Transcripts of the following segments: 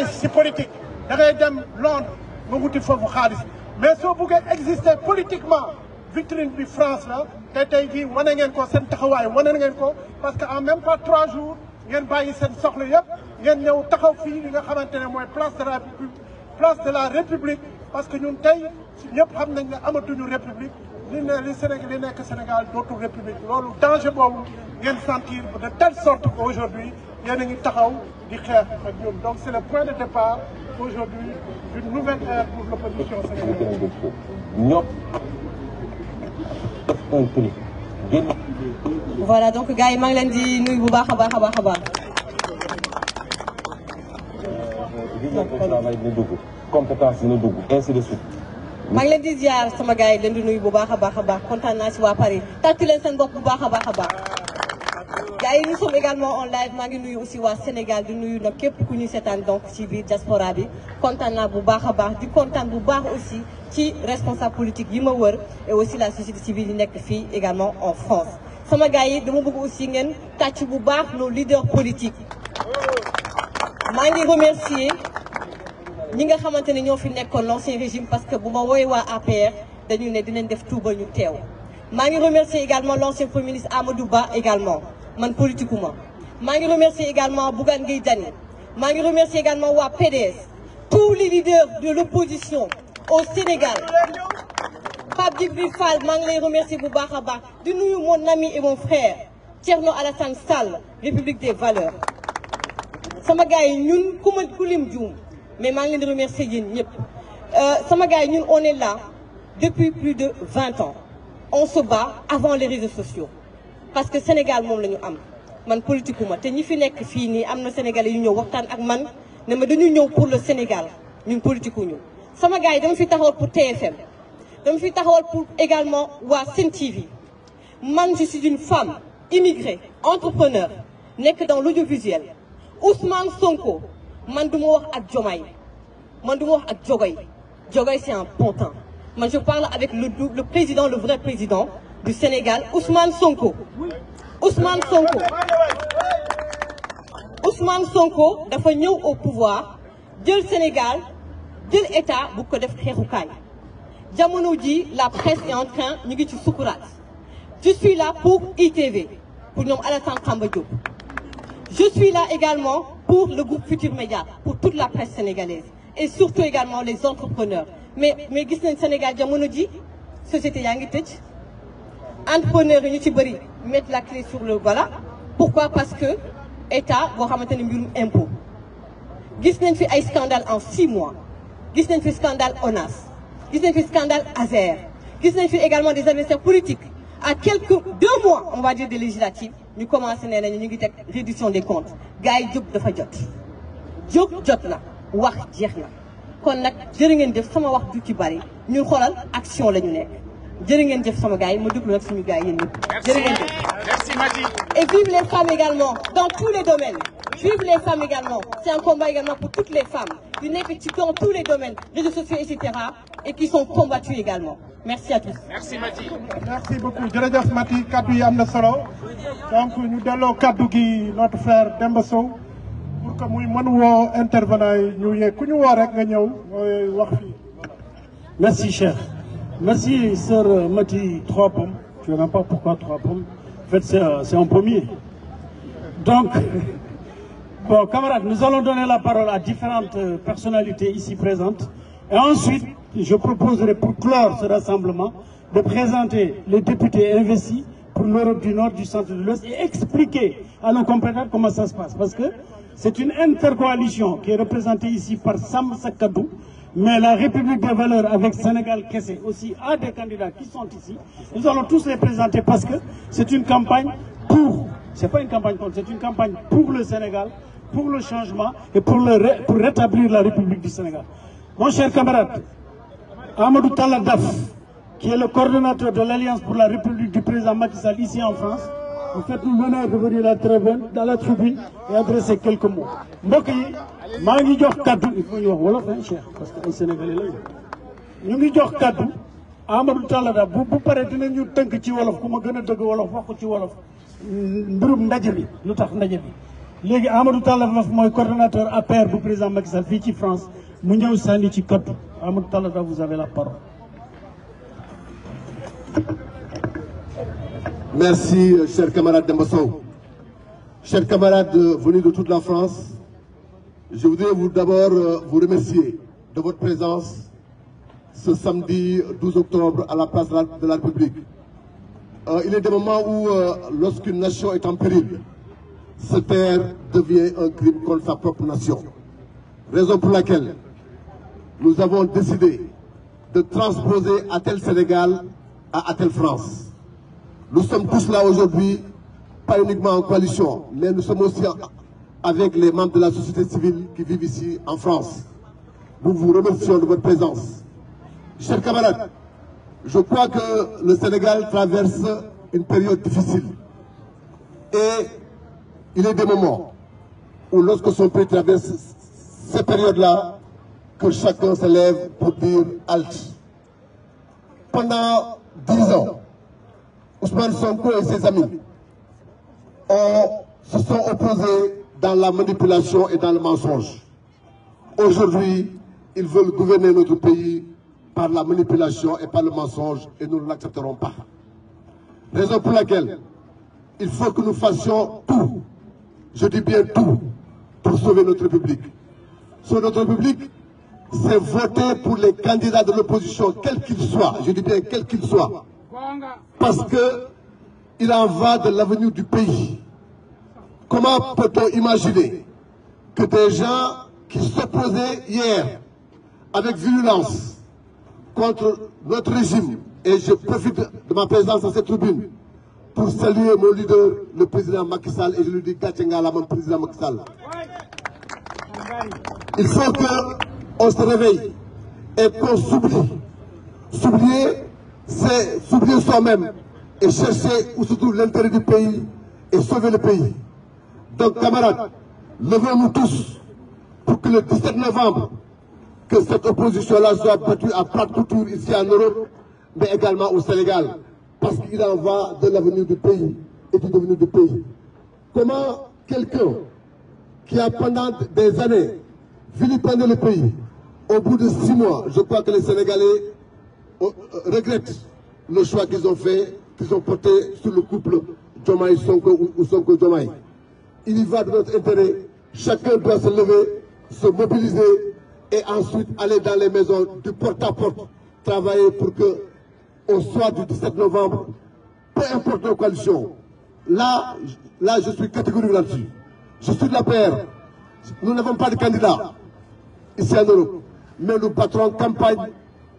ci politique da ngay dem Londres nga wuti foofu xaalis mais soo buggee exister politiquement vitrine bi France la te tey jii wane ngeen ko seen taxawaay wane ngeen ko parce que en même pas 3 jours ngeen bàyyi seen soxla yëpp ngeen ñëw taxaw fii li nga xamante ne mooy place de la République parce que ñun tey ñëpp xam nañ ne amatuñu république li Sénégal li nekk Sénégal dootul république loolu danger boobu ngeen sentir de telle sorte qu'aujourd'hui yéen a ngi taxaw di xeex ak ñoom donc c'est le point de départ aujourd'hui d'une nouvelle ère pour l'opposition sénégalaise. Voilà donc gars yi maa ngi leen di nuyu bu baax a baax a baax a baax. compétence dina dugg ainsi de suite. maa ngi leen di ziar sama gars yi leen di nuyu bu baax a baax a baax kontaan naa si waa Paris tàccu leen seen bopp bu baax a baax a baax. gars yi nous sommes également en live maa ngi nuyu aussi waa Sénégal di nuyu nag képp ku ñuy seetaan donc ci biir diaspora bi kontaan naa bu baax a baax di kontaan bu baax aussi ci responsable politique yi ma wër et aussi la société civile yi nekk fii également en France. sama gars yi dama bëgg aussi ngeen tàcc bu baax nos leaders politiques maa ngi remercier ñi nga xamante ne ñoo fi nekkoon l'ancien régime parce que bu ma woowee waa APR dañu ne dinañ def tout ba ñu teew. maa ngi remercier également l'ancien premier ministre Amadou Ba également man politiquement. maa ngi remercier également Bougane Gueye Dany maa ngi remercier également waa PDS tous les leaders de l'opposition au Sénégal. Pape Djibril Fall maa ngi lay remercier bu baax a baax di nuyu mon ami et mon frère Thierno Alassane Sall République des valeurs. sama gars yi ñun ku lim juum mais maa ngi leen di remercier yéen ñëpp sama gars yi ñun on est là depuis plus de 20 ans on se bat avant les réseaux sociaux parce que Sénégal moom la ñu am man politiquement te ñi fi nekk fii nii am na Sénégalais yu ñëw waxtaan ak man ne ma dañu ñëw pour le Sénégal ñun politiku ñu sama gars yi dama fi taxawal pour TFM dama fi taxawal pour également waa Sen TV man je suis une femme immigrée entrepreneur nekk dans l'audiovisuel Ousmane Sonko man du ma wax ak Diomaye man du ma wax ak Diomaye c'est un pontin man je parle avec le président le vrai président du Sénégal Ousmane Sonko dafa ñëw au pouvoir jël Sénégal jël état bu ko def xeexukaay jamono ji la presse est en train ñu ngi ci sukuraat je suis là pour ITV pour ñoom Alassane Samba Diop je suis là également pour le groupe Futur Média pour toute la presse sénégalaise et surtout également les entrepreneurs mais gis nañ Sénégal jamono ji société yaa ngi tëj entrepreneurs yi ñu ci bëri mettre la clé sur le voilà pourquoi parce que état boo xamante ne mbirum impôt gis nañ fi ay scandale en 6 mois gis nañ fi scandale ONAS gis nañ fi scandale ASER gis nañ fi également des adversaires politiques à quelques 2 mois on va dire des législatives ñu commencé nee nañu ñu ngi teg réduction des comptes gars yi jóg dafa jot na wax jeex na kon nag jërë ngeen jëf sama wax du ci bari ñun xoolal action la ñu nekk jërë ngeen jëf sama gars yi ma déglu nag suñu gars yi yéen ñëpp jërë ngeen jëf. Merci Mati. Et vive les femmes également dans tous les domaines vive les femmes également c'est un combat également pour toutes les femmes yu nekk ci dans tous les domaines réseaux sociaux et cetera et qui sont combattus également merci à tous. Merci Mati. merci beaucoup jërëjëf Mati kaddu yi am na solo donc ñu delloo kaddu gi notre frère Demba Sow pour que muy mën woo intervenant yi ñu yee ku ñu woo rek nga ñëw wax fii. Merci cher. Merci sœur Mati 3 pommes. Je ne sais pas pourquoi 3 pommes. En fait c'est un pommier. Donc bon camarades, nous allons donner la parole à différentes personnalités ici présentes. Et ensuite, je proposerai pour clore ce rassemblement de présenter les députés investis pour l'Europe du Nord, du Centre de l'Ouest et expliquer à nos compatriotes comment ça se passe. Parce que c'est une intercoalition qui est représentée ici par Sam Sakadou, mais la République des valeurs avec Sénégal Kessé aussi a des candidats qui sont ici. Nous allons tous les présenter parce que c'est une campagne pour, c'est pas une campagne contre, c'est une campagne pour le Sénégal, pour le changement et pour rétablir la République du Sénégal. Mon cher camarade, Amadou Talla Daf, qui est le coordonnateur de l'Alliance pour la République du président Macky Sall ici en France, vous faites-nous l'honneur de venir dans la tribune et adresser quelques mots. mbokk yi maa ngi jox kaddu il faut ñu wax wolof hein cher parce que ay sénégalais la ñu ngi jox kaddu Amadou Talla Daf bu pare dinañu tënk ci wolof ku ma gën a dëgg wolof wax ko ci wolof mbirum ndaje bi lu tax ndaje bi léegi Amadou Talla Faye mooy coordonnateur APR bu président Macky Sall fii ci France mu ñëw sànni ci code Amadou Talla Faye, vous avez la parole. Merci, chers camarades d'Ambassou. Chers camarades venus de toute la France, je voudrais d'abord vous remercier de votre présence ce samedi 12 octobre à la place de la République. Il est des moments où, lorsqu'une nation est en péril, se taire devient un crime contre sa propre nation. Raison pour laquelle nous avons décidé de transposer à tel Sénégal à telle France. Nous sommes tous là aujourd'hui, pas uniquement en coalition, mais nous sommes aussi avec les membres de la société civile qui vivent ici en France. Nous vous remercions de votre présence. Chers camarades, je crois que le Sénégal traverse une période difficile. Et il est des moments où, lorsque son pays traverse ces périodes-là, que chacun se lève pour dire halte. Pendant 10 ans, Ousmane Sonko et ses amis se sont opposés dans la manipulation et dans le mensonge. Aujourd'hui, ils veulent gouverner notre pays par la manipulation et par le mensonge, et nous ne l'accepterons pas. Raison pour laquelle il faut que nous fassions tout, je dis bien tout, pour sauver notre République. Sauver notre République, c'est voter pour les candidats de l'opposition, quels qu'ils soient, je dis bien quels qu'ils soient, parce qu'il en va de l'avenir du pays. Comment peut-on imaginer que des gens qui s'opposaient hier avec virulence contre notre régime, et je profite de ma présence à cette tribune pour saluer mon leader, le président Macky Sall, et je lui dis Gatchenga, mon président Macky Sall. Il faut qu'on se réveille et qu'on s'oublie. S'oublier, c'est s'oublier soi-même et chercher où se trouve l'intérêt du pays et sauver le pays. Donc, camarades, levons-nous tous pour que le 17 novembre, que cette opposition-là soit battue à plat de couture ici en Europe, mais également au Sénégal, parce qu'il en va de l'avenir du pays et du devenir du pays. Comment quelqu'un qui a pendant des années vilipendé le pays, au bout de 6 mois, je crois que les Sénégalais regrettent le choix qu'ils ont fait, qu'ils ont porté sur le couple Diomaye-Sonko ou Sonko-Diomaye. Il y va de notre intérêt. Chacun doit se lever, se mobiliser et ensuite aller dans les maisons du porte-à-porte, travailler pour que, au soir du 17 novembre, peu importe nos coalitions, là je suis catégorique là-dessus. Je suis de la paire. Nous n'avons pas de candidat ici en Europe, mais nous battrons campagne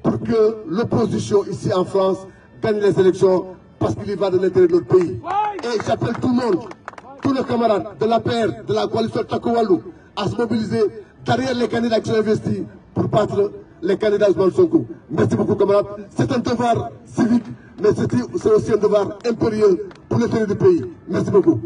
pour que l'opposition ici en France gagne les élections parce qu'il y va de l'intérêt de notre pays. Et j'appelle tout le monde, tous les camarades de la paire, de la coalition Takowalou, à se mobiliser derrière les candidats qui sont investis pour battre les candidats Ousmane Sonko. Merci beaucoup, camarades. C'est un devoir civique, mais c'est aussi un devoir impérieux pour l'intérêt du pays. Merci beaucoup.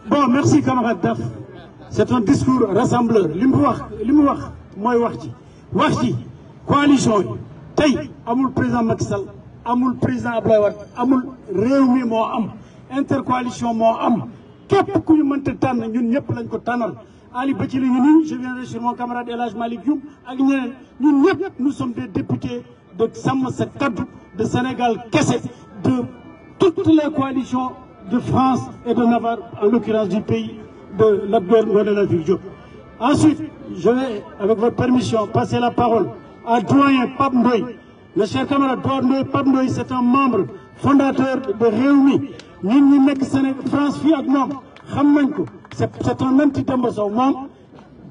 Bon, merci camarade Daf. C'est un discours rassembleur. Li mu wax mooy wax ji coalition yi tey amul président Macky Sall amul président Abdoulaye Wade amul réew mi moo am intercoalition moo am képp ku ñu mënta tànn ñun ñëpp lañ ko tànnal Ali Bathily ngi nii je viendrai sur mon camarade El Hadj Malick Dioum ak ñeneen ñun ñëpp nous sommes des députés de Sàmm Sa Kàddu de Sénégal kese de toutes les coalitions de France et de Navarre, en l'occurrence du pays de l'Abdel Ngoné Diop. Ensuite, je vais, avec votre permission, passer la parole à doyen Pape Ndoye. Le cher camarade Pape Ndoye, c'est un membre fondateur de Rewmi. Ñun ñi nekk Sénégal France fii ak moom xam nañ ko c'est un anti-Demba Sow moom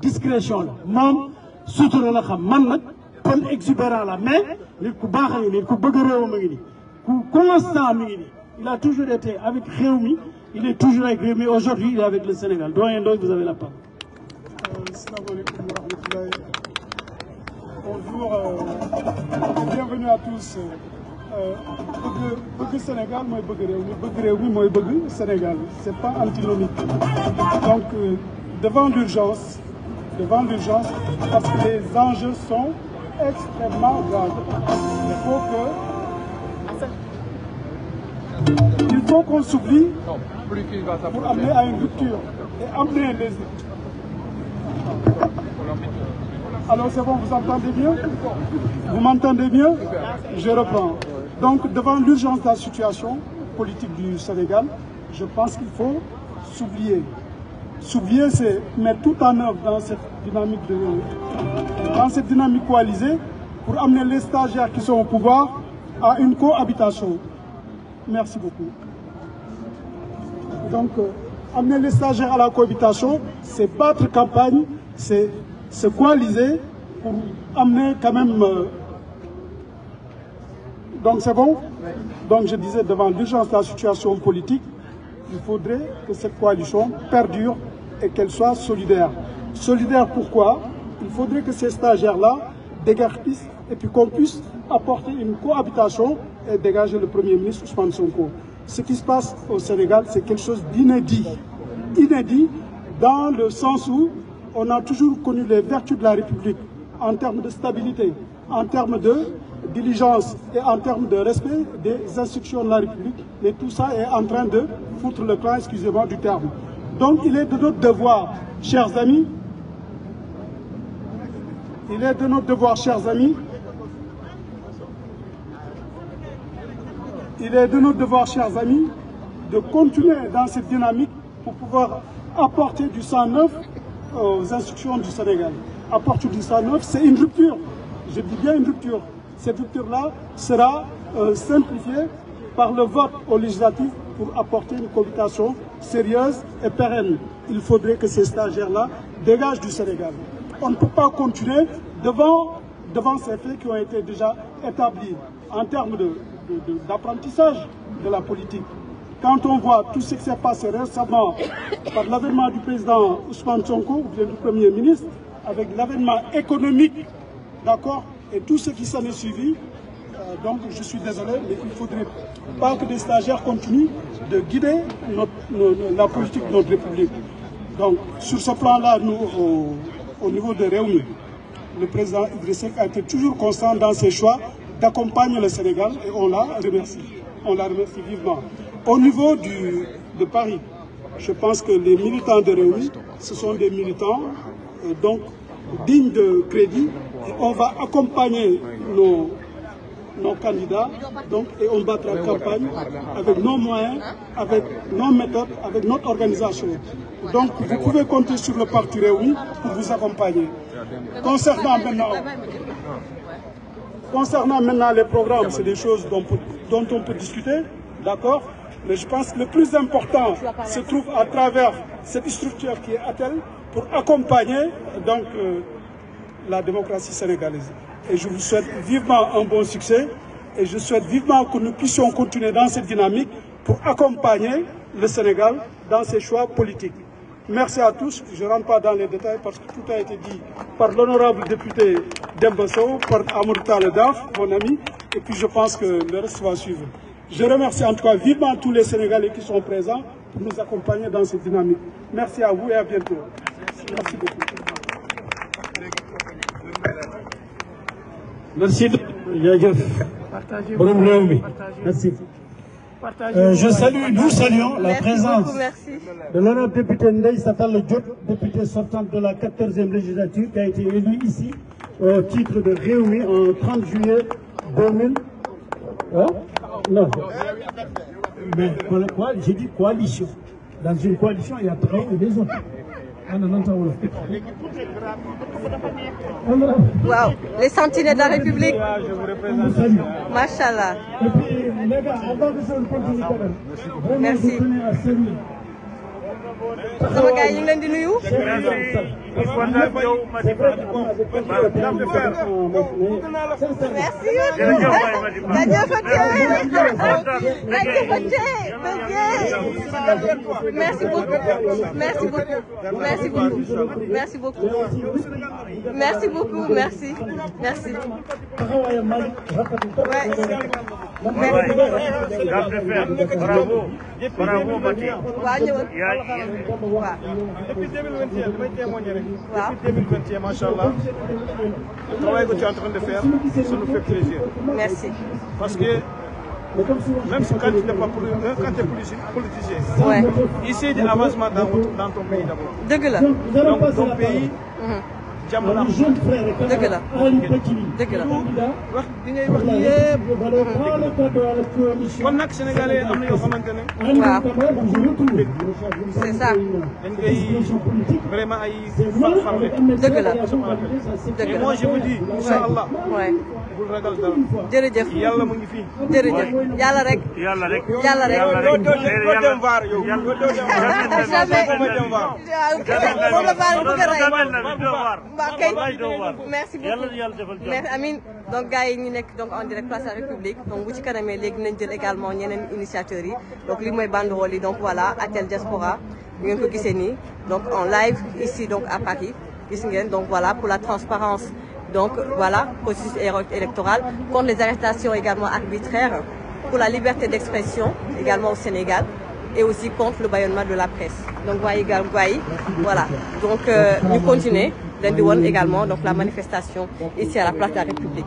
discrétion la moom sutura la xam man nag kon exubérant la mais nit ku baax a ngi nii ku bëgg réewam a ngi nii ku constant mi ngi nii. Il a toujours été avec Rewmi, il est toujours avec Rewmi. Aujourd'hui, il est avec le Sénégal. Doyen Ndoye, vous avez la parole. Bonjour, bienvenue à tous. Bëgg Sénégal mooy bëgg Rewmi mooy bëgg Sénégal. C'est pas antinomique. Donc, devant l'urgence, parce que les enjeux sont extrêmement grave. Il faut qu'on s'oublie pour amener à une rupture et amener les... Alors c'est bon, vous entendez bien? Vous m'entendez bien? Je reprends. Donc devant l'urgence de la situation politique du Sénégal, je pense qu'il faut s'oublier. S'oublier, c'est mettre tout en œuvre dans cette dynamique coalisée pour amener les stagiaires qui sont au pouvoir à une cohabitation. Merci beaucoup. Donc, amener les stagiaires à la cohabitation, c'est battre campagne, c'est se coaliser pour amener quand même... Donc c'est bon? Donc je disais, devant l'urgence de la situation politique, il faudrait que cette coalition perdure et qu'elle soit solidaire. Solidaire pourquoi? Il faudrait que ces stagiaires-là dégarpissent et puis qu'on puisse apporter une cohabitation et dégager le Premier ministre Ousmane Sonko. Ce qui se passe au Sénégal, c'est quelque chose d'inédit. Inédit dans le sens où on a toujours connu les vertus de la République en termes de stabilité, en termes de diligence et en termes de respect des institutions de la République. Et tout ça est en train de foutre le camp, excusez-moi du terme. Donc il est de notre devoir, chers amis, de continuer dans cette dynamique pour pouvoir apporter du sang neuf aux institutions du Sénégal. Apporter du sang neuf, c'est une rupture. Je dis bien une rupture. Cette rupture-là sera simplifiée par le vote au législatif pour apporter une cohabitation sérieuse et pérenne. Il faudrait que ces stagiaires-là dégagent du Sénégal. On ne peut pas continuer devant ces faits qui ont été déjà établis en termes d'apprentissage de la politique. Quand on voit tout ce qui s'est passé récemment par l'avènement du président Ousmane Sonko, ou bien du Premier ministre, avec l'avènement économique, d'accord, et tout ce qui s'en est suivi, donc je suis désolé, mais il ne faudrait pas que des stagiaires continuent de guider la politique de notre République. Donc sur ce plan-là, nous, au niveau de Rewmi, le président Idriss Seck a été toujours constant dans ses choix d'accompagner le Sénégal et on la remercie. On la remercie vivement. Au niveau de Paris, je pense que les militants de Rewmi, ce sont des militants donc dignes de crédit et on va accompagner nos candidats donc, et on battra la campagne avec nos moyens, avec nos méthodes, avec notre organisation. Donc vous pouvez compter sur le parti Rewmi pour vous accompagner. Concernant maintenant les programmes, c'est des choses dont on peut discuter, d'accord? Mais je pense que le plus important se trouve à travers cette structure qui est ATEL pour accompagner donc, la démocratie sénégalaise. Et je vous souhaite vivement un bon succès et je souhaite vivement que nous puissions continuer dans cette dynamique pour accompagner le Sénégal dans ses choix politiques. Merci à tous. Je ne rentre pas dans les détails parce que tout a été dit par l'honorable député Demba Sow, par Amadou Tall Daf, mon ami, et puis je pense que le reste va suivre. Je remercie en tout cas vivement tous les Sénégalais qui sont présents pour nous accompagner dans cette dynamique. Merci à vous et à bientôt. Merci beaucoup. Merci. Merci. Nous saluons la présence de l'honorable député Ndeye Satal Diop, député sortante de la 14e législature, qui a été élu ici au titre de Rewmi en 30 juillet 2000. Hein? Non. Mais quoi, j'ai dit coalition. Dans une coalition, il y a 3 ou des autres. Wow, les sentinelles de la République. Machallah. Et puis, les gars, avant de faire une continue quand même. Merci. Sama gars yi ñu ngi leen di nuyu. Merci. Merci beaucoup. Merci beaucoup. Merci beaucoup. Merci beaucoup. Merci beaucoup. Merci. Merci. Bravo. Bravo, Mati. Depuis 2021, je vais témoigner. Depuis 2021, machallah, le travail que tu es en train de faire, ça nous fait plaisir. Merci. Parce que même si quand tu n'es pas politicien, ici il y a un avancement dans ton pays d'abord. Donc ton pays, jamono dëgg la dëgg la wax bi ngay wax yépp kon nag sénégalais am na yoo xamante ne waaw c'est ça dañ koy vraiment ay farle dëgg la et moi je vous dis inchallah bul ragal dara jërëjëf yàlla mu ngi fii jërëjëf yàlla rek Yàlla rek. yàlla rek doo dem vaar yow doo dem jamais vaar moom la baal bëgg a rey kay merci Yàlla beaucoup merci Amine donc gars yi ñu nekk donc en direct place à la République donc bu ci kanamee léegi nañ jël également ñeneen initiateurs yi donc li mooy banderole yi donc voilà Atel Diaspora ñu ngeen ko gisee nii donc en live ici donc à Paris gis ngeen donc voilà pour la transparence donc voilà processus électoral contre les arrestations également arbitraires pour la liberté d'expression également au Sénégal et aussi contre le bâillonnement de la presse donc waaye voilà donc ñu continuer leen di woon également donc la manifestation ici à la place de la République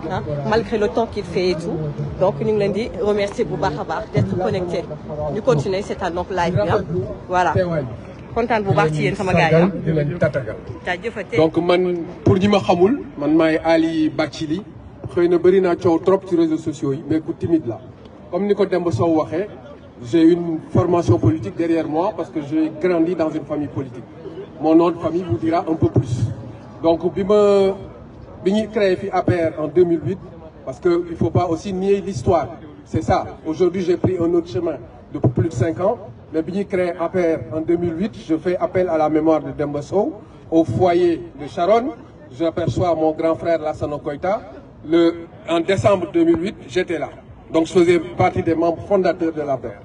malgré le temps qu'il fait et tout donc ñu ngi leen di remercier bu baax a baax d'être connecté ñu continuer c'est un donc live bi voilà kontaan bu baax ci yéen sama gars yi di leen tatagal jaajëfate donc man pour ñi ma xamul man maay Ali Bathily xëy na bëri naa coow trop ci réseaux sociaux yi mais ku timide la comme ni ko Demba Sow waxee j'ai une formation politique derrière moi parce que j'ai grandi dans une famille politique mon nom de famille vous dira un peu plus donc bi ñuy créé fi APR en 2008 parce que il faut pas aussi nier l'histoire c'est ça aujourd'hui j'ai pris un autre chemin depuis plus de 5 ans mais bi ñuy créé APR en 2008 je fais appel à la mémoire de Demba Sow au foyer de Charonne j'aperçois mon grand frère Lassana Koïta en décembre 2008 j'étais là donc je faisais partie des membres fondateurs de l'APR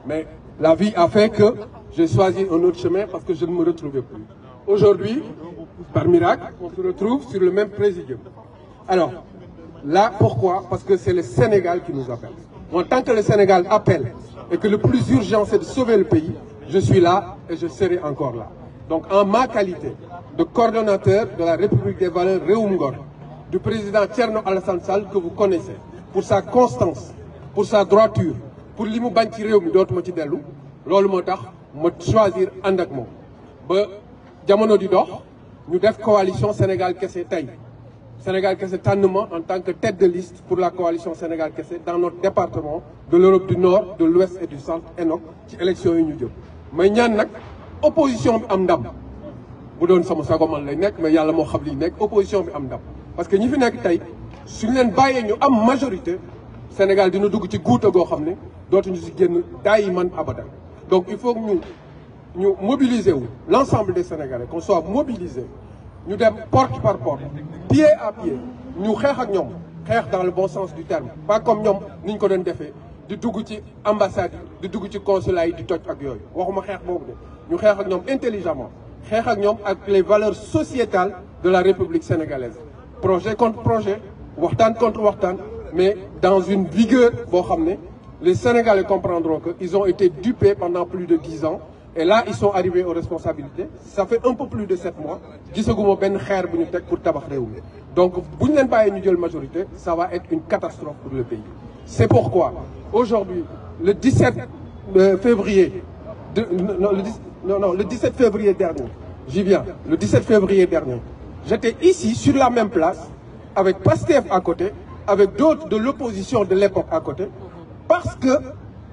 mais la vie a fait que j'ai choisi un autre chemin parce que je ne me retrouvais plus aujourd'hui par miracle on se retrouve sur le même présidium alors là pourquoi parce que c'est le Sénégal qui nous appelle moi tant que le Sénégal appelle et que le plus urgent c'est de sauver le pays je suis là et je serai encore là donc en ma qualité de coordonnateur de la République des valeurs Réewum Ngor du président Thierno Alassane Sall que vous connaissez pour sa constance pour sa droiture pour li mu bañ ci réew mi dootuma ci dellu loolu moo tax ma choisir ànd ak moom ba jamono di dox ñu def coalition Sénégal Kessé tey Sénégal Kessé tànn ma en tant que tête de liste pour la coalition Sénégal Kessé dans notre département de l'Europe du Nord de l'Ouest et du Centre ENOC ci élection yi ñu jëm may ñaan nag opposition bi am ndam bu doon sama sago man lay nekk mais yàlla moo xam li nekk opposition bi am ndam parce que ñi fi nekk tey suñu leen bàyyee ñu am majorité Sénégal dina dugg ci guuta goo xam ne dootuñu si génn daayi man abadan donc il faut que ñu mobiliser wu l'ensemble des Sénégalais qu'on soit mobilisés ñu dem porte par porte pied à pied ñu xeex ak ñoom xeex dans le bon sens du terme pas comme ñoom ni ñu ko doon defee di dugg ci ambassade yi di dugg ci consulat yi di toj ak yooyu waxuma xeex boobu de ñu xeex ak ñoom intelligemment xeex ak ñoom ak les valeurs sociétales de la République sénégalaise projet contre projet waxtaan contre waxtaan mais dans une vigueur boo xam ne les Sénégalais comprendront que ils ont été dupés pendant plus de 10 ans et là ils sont arrivés aux responsabilités ça fait un peu plus de 7 mois gisaguma benn xeer bu ñu teg pour tabax réew mi donc bu ñu leen bàyyee ñu jël majorité ça va être une catastrophe pour le pays c'est pourquoi aujourd'hui le 17 février le 17 février dernier j'y viens le 17 février dernier j'étais ici sur la même place avec Pastef à côté avec d'autres de l'opposition de l'époque à côté parce que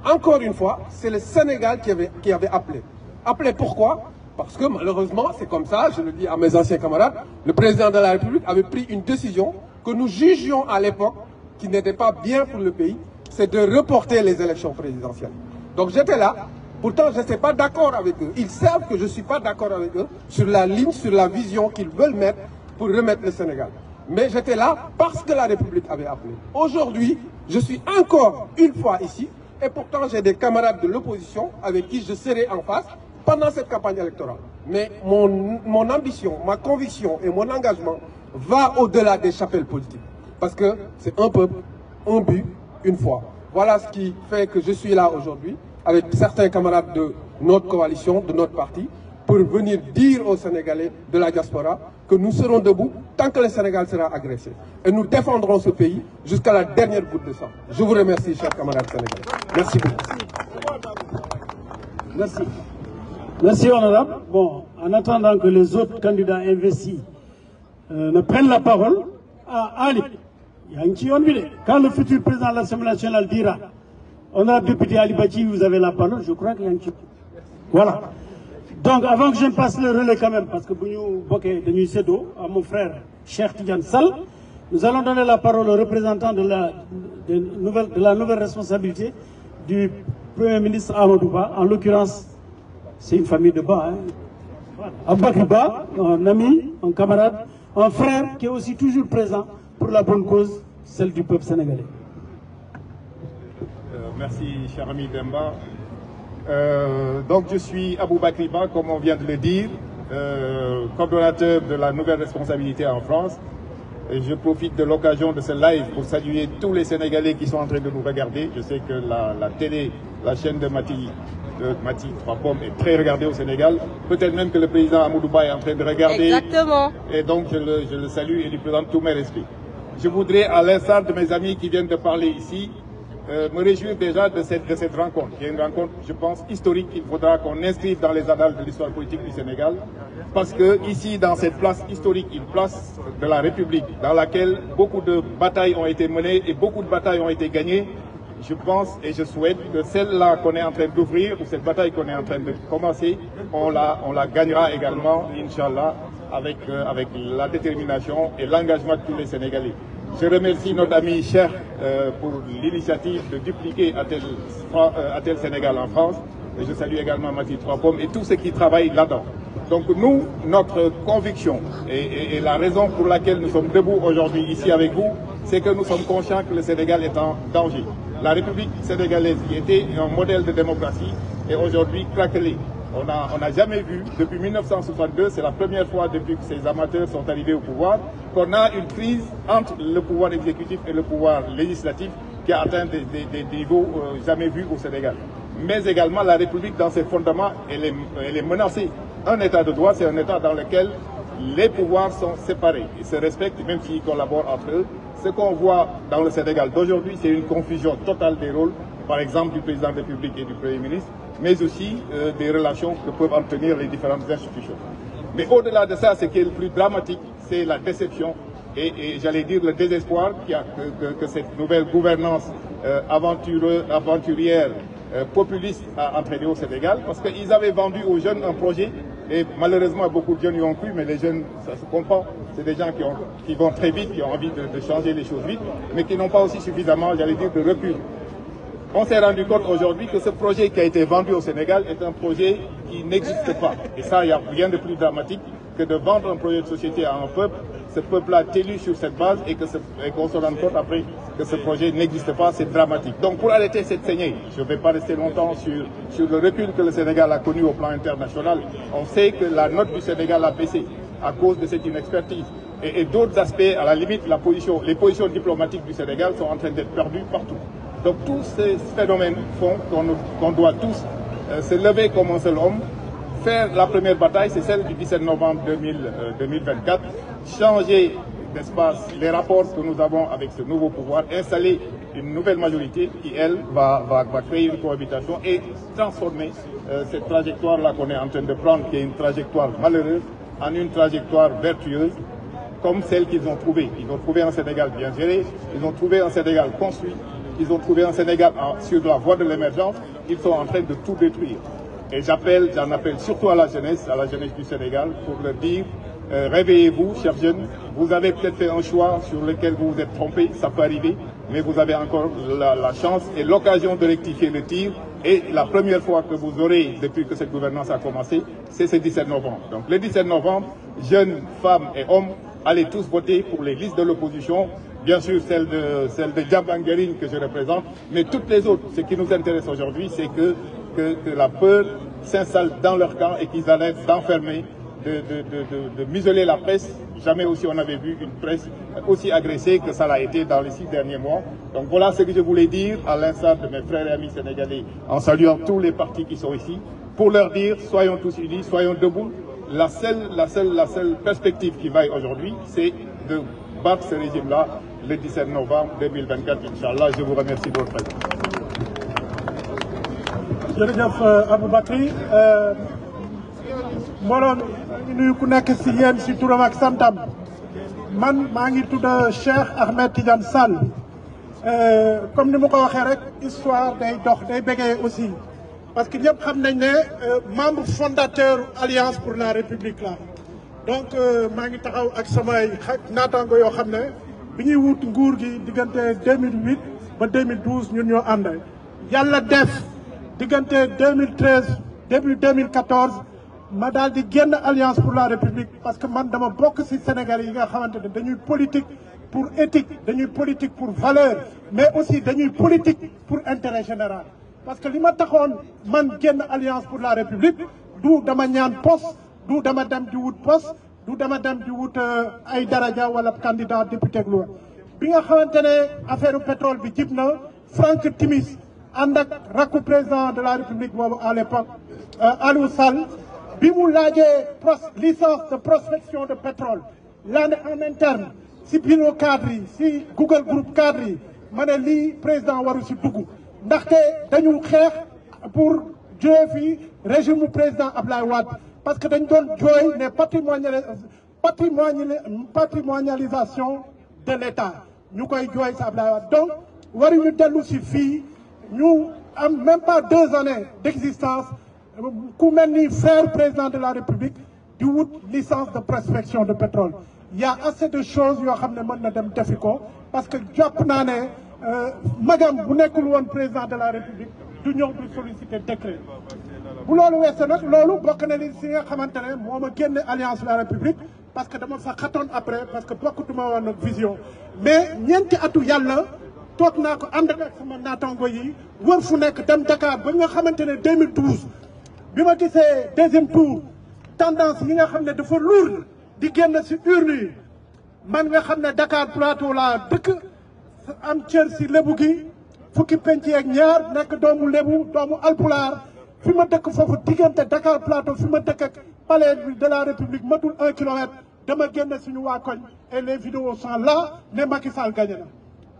encore une fois c'est le Sénégal qui avait appelé pourquoi parce que malheureusement c'est comme ça je le dis à mes anciens camarades le président de la République avait pris une décision que nous jugions à l'époque qui n'était pas bien pour le pays c'est de reporter les élections présidentielles donc j'étais là pourtant je n'étais pas d'accord avec eux ils savent que je suis pas d'accord avec eux sur la ligne sur la vision qu'ils veulent mettre pour remettre le Sénégal mais j'étais là parce que la République avait appelé aujourd'hui Je suis encore une fois ici, et pourtant j'ai des camarades de l'opposition avec qui je serai en face pendant cette campagne électorale. Mais mon ambition, ma conviction et mon engagement va au-delà des chapelles politiques. Parce que c'est un peuple, un but, une foi. Voilà ce qui fait que je suis là aujourd'hui, avec certains camarades de notre coalition, de notre parti, pour venir dire aux Sénégalais de la diaspora que nous serons debout tant que le Sénégal sera agressé. Et nous défendrons ce pays jusqu'à la dernière goutte de sang. Je vous remercie, chers camarades sénégalais. Merci beaucoup. Merci. Merci, honorable. Bon, en attendant que les autres candidats investis ne prennent la parole, Ali, quand le futur président de l'Assemblée nationale dira, honorable député Ali Bachi, vous avez la parole, je crois qu'il y a un petit... Voilà. Donc, avant que je ne passe le relais quand même, parce que Bougnou Boké de Nuisedo, à mon frère Cheikh Tidiane Sall, nous allons donner la parole au représentant de la nouvelle responsabilité du Premier ministre Amadou Ba. En l'occurrence, c'est une famille de Ba. Hein. Aboubakry Ba, un ami, un camarade, un frère qui est aussi toujours présent pour la bonne cause, celle du peuple sénégalais. Merci, cher ami Demba. Donc je suis Aboubakry Ba, comme on vient de le dire, coordonnateur de la nouvelle responsabilité en France. Et je profite de l'occasion de ce live pour saluer tous les Sénégalais qui sont en train de nous regarder. Je sais que la télé, la chaîne de Mati 3 Pommes est très regardée au Sénégal. Peut-être même que le président Amadou Ba est en train de regarder. Exactement. Et donc je le salue et lui présente tous mes respects. Je voudrais, à l'instar de mes amis qui viennent de parler ici, me réjouir déjà de cette rencontre, qui est une rencontre, je pense, historique. Il faudra qu'on inscrive dans les annales de l'histoire politique du Sénégal, parce que ici, dans cette place historique, une place de la République, dans laquelle beaucoup de batailles ont été menées et beaucoup de batailles ont été gagnées, je pense et je souhaite que celle-là qu'on est en train d'ouvrir, ou cette bataille qu'on est en train de commencer, on la gagnera également, Inch'Allah, avec la détermination et l'engagement de tous les Sénégalais. Je remercie notre ami Cheikh pour l'initiative de dupliquer Atel Sénégal en France. Et je salue également Mati 3 Pommes et tous ceux qui travaillent là-dedans. Donc nous, notre conviction et la raison pour laquelle nous sommes debout aujourd'hui ici avec vous, c'est que nous sommes conscients que le Sénégal est en danger. La République sénégalaise qui était un modèle de démocratie est aujourd'hui craquelée. On n'a jamais vu, depuis 1962, c'est la première fois depuis que ces amateurs sont arrivés au pouvoir, qu'on a une crise entre le pouvoir exécutif et le pouvoir législatif qui a atteint des niveaux jamais vus au Sénégal. Mais également, la République, dans ses fondements, elle est menacée. Un État de droit, c'est un État dans lequel les pouvoirs sont séparés. Ils se respectent, même s'ils collaborent entre eux. Ce qu'on voit dans le Sénégal d'aujourd'hui, c'est une confusion totale des rôles, par exemple du président de la République et du Premier ministre, mais aussi des relations que peuvent en tenir les différentes institutions. Mais au-delà de ça, ce qui est le plus dramatique, c'est la déception et j'allais dire le désespoir que cette nouvelle gouvernance aventurière, populiste a entraîné au Sénégal, parce qu'ils avaient vendu aux jeunes un projet, et malheureusement beaucoup de jeunes y ont cru, mais les jeunes, ça se comprend, c'est des gens qui vont très vite, qui ont envie de changer les choses vite, mais qui n'ont pas aussi suffisamment, j'allais dire, de recul. On s'est rendu compte aujourd'hui que ce projet qui a été vendu au Sénégal est un projet qui n'existe pas. Et ça, il n'y a rien de plus dramatique que de vendre un projet de société à un peuple. Ce peuple-là est élu sur cette base et qu'on se rende compte après que ce projet n'existe pas, c'est dramatique. Donc pour arrêter cette saignée, je ne vais pas rester longtemps sur le recul que le Sénégal a connu au plan international. On sait que la note du Sénégal a baissé à cause de cette inexpertise. Et d'autres aspects, à la limite, les positions diplomatiques du Sénégal sont en train d'être perdues partout. Donc tous ces phénomènes font qu'on doit tous se lever comme un seul homme, faire la première bataille, c'est celle du 17 novembre 2024, changer d'espace les rapports que nous avons avec ce nouveau pouvoir, installer une nouvelle majorité qui, elle, va créer une cohabitation et transformer cette trajectoire-là qu'on est en train de prendre, qui est une trajectoire malheureuse, en une trajectoire vertueuse, comme celle qu'ils ont trouvée. Ils ont trouvé un Sénégal bien géré, ils ont trouvé un Sénégal construit, ils ont trouvé un Sénégal sur la voie de l'émergence, ils sont en train de tout détruire. Et j'en appelle surtout à la jeunesse du Sénégal, pour leur dire, réveillez-vous, chers jeunes, vous avez peut-être fait un choix sur lequel vous vous êtes trompés, ça peut arriver, mais vous avez encore la chance et l'occasion de rectifier le tir. Et la première fois que vous aurez, depuis que cette gouvernance a commencé, c'est ce 17 novembre. Donc le 17 novembre, jeunes, femmes et hommes, allez tous voter pour les listes de l'opposition, bien sûr celle de Diambanguérine que je représente, mais toutes les autres. Ce qui nous intéresse aujourd'hui, c'est que la peur s'installe dans leur camp et qu'ils arrêtent d'enfermer, de museler la presse. Jamais aussi on avait vu une presse aussi agressée que ça l'a été dans les 6 derniers mois. Donc voilà ce que je voulais dire à l'instar de mes frères et amis sénégalais, en saluant tous les partis qui sont ici, pour leur dire soyons tous unis, soyons debout. La seule perspective qui vaille aujourd'hui, c'est de battre ce régime-là le 17 novembre 2024, Inch'Allah. Je vous remercie de votre présence. jërëjëf Aboubacry mbooloo mi nuyu ku nekk si yéen si turam ak santam man maa ngi tudd Cheikh Ahmed Tidiane Sall comme ni ma ko waxee rek histoire day dox day bégee aussi parce que ñëpp xam nañ ne membre fondateur Alliance pour la République la donc maa ngi taxaw ak samay naataango yoo xam ne bi ñuy wut nguur gi diggante 2008 ba 2012 ñun ñoo ànd yàlla def diggante 2013 début 2014 ma daal di génn Alliance pour la République parce que man dama bokk ci Sénégalais yi nga xamante ne dañuy politique pour éthique dañuy politique pour valeur mais aussi dañuy politique pour intérêt général parce que li ma taxoon man génn Alliance pour la République du dama ñaan poste du dama dem di wut poste du dama dem di wut ay daraja wala candidat député ak loolu bi nga xamante ne affaire pétrole bi jib na Franck Timis ànd ak rakku président de la République boobu à l'époque Aliou Sall bi mu laajee licence de prospection de pétrole l'année en interne si bureau cadre yi si Google Group cadre yi ma ne lii président waru si dugg ndaxte dañu xeex pour jóge fi régime mu président Ablaye Wade parce que dañ doon jooy ne patrimonialisation de l'État ñu koy jooy si Ablaye Wade donc waruñu dellu si fii ñu am même pas 2 années d'existence ku mel ni frère président de la République di wut licence de prospection de pétrole il y a assez de choses yoo xam ne mën na dem defi ko parce que jàpp naa ne magam bu nekkul woon président de la République du ñëw du solliciter décret bu loolu weesoo nag loolu bokk na li si nga xamante ne moo ma génne Alliance de la République parce que dama fa xatoon après parce que bokkutuma woon ak vision mais ñeenti atu yàlla toog naa ko ànd ak sama naataango yi wër fu nekk dem Dakar ba nga xamante ne 2012 bi ma gisee deuxième tour tendance yi nga xam ne dafa lourd di génn si urne yi man nga xam ne Dakar Plateau laa dëkk am cër si lébu gi fukki penc ak ñaar nekk doomu lébu doomu alpulaar fi ma dëkk foofu diggante Dakar Plateau fi ma dëkk ak palais de la République matul 1 kilomètre dama génn suñu waa koñ et les vidéos sont là ne Macky Sall gagné na